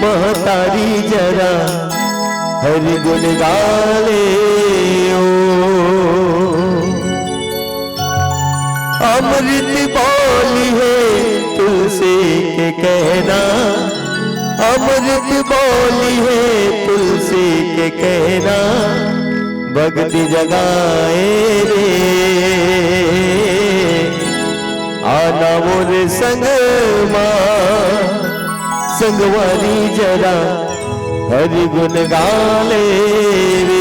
महतारी जरा हरि गुण गाले ओ। अमृत बोली है तुलसी के कहना, अमृत बोली है तुलसी के कहना, भक्ति जगाए रे आना मोर संग मां, संगवारी जरा हरि गुण गाले रे।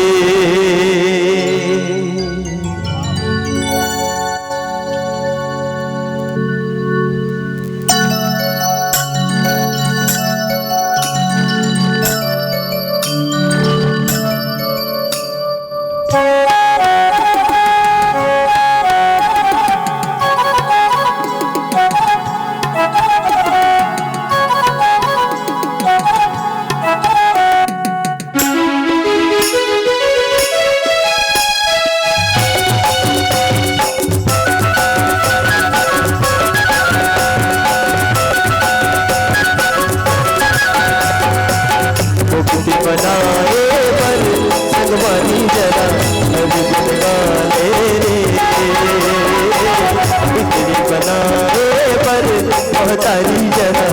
महतारी जरा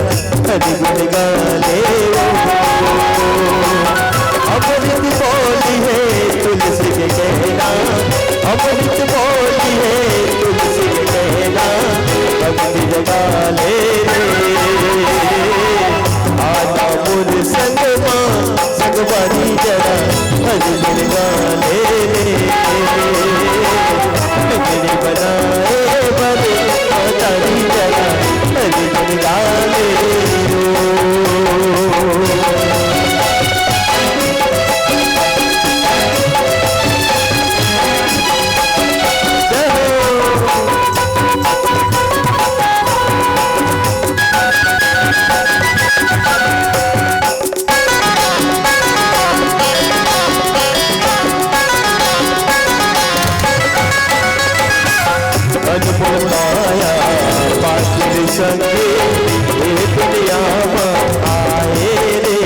हरि गुण गाले ओ। अमृत बोली है तुलसी के कहना, अमृत बोली है तुलसी के कहना, भक्ति जगाले रे आजा मोर संग मां, संगवारी जरा हरि गुण गाले रे। बिगड़ी बनाए बने महतारी जरा हरि गुण गाले माया पाटिल संगे ये दुनिया में आए रे।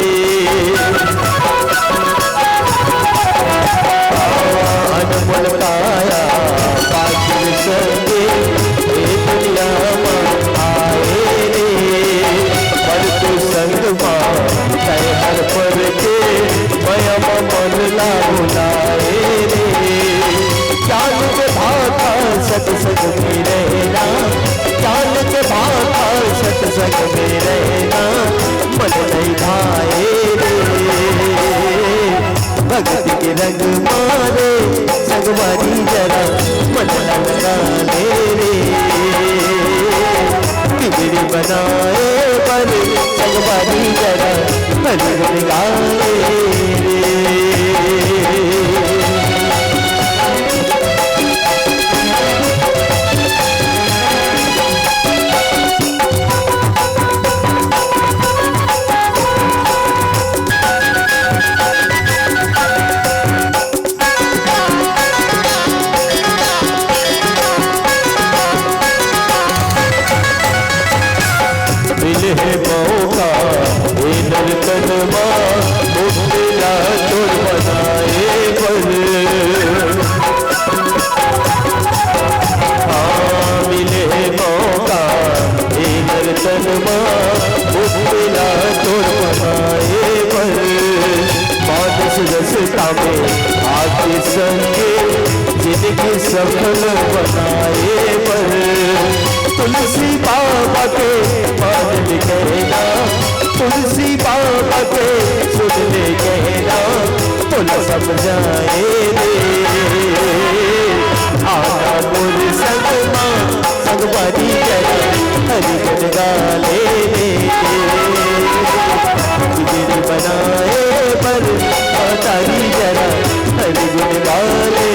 अनमोल काया पाटिल संगे ये दुनिया में आए रे। पर तू संग मां तय हर पर के मया मन ला बुलाए रे। ज्ञान के भाता सत्संग में रहना, ज्ञान के भाता सत्संग में रहना, मन नहीं भाए रे भक्ति के रंग मारे संगवारी जरा मन लगा ले रे। बिगड़ी बनाए पर संगवारी जरा हरि गुण गाले रे। है मौका ये नर्तन मां मुक्तिला तोड़ बनाए पर। हाँ मिले है मौका ये नर्तन मां मुक्तिला तोड़ बनाए पर। मानस रसता में आके संगे जिंदगी सफल बनाए पर। तुलसी बाबा के मान ले कहना, तुलसी बाबा के सुन ले कहना, तुल सब जाए रे आना मोर संग मां, संगवारी जरा हरि गुण गाले रे। बिगड़ी बनाए पर महतारी जरा हरि गुण गाले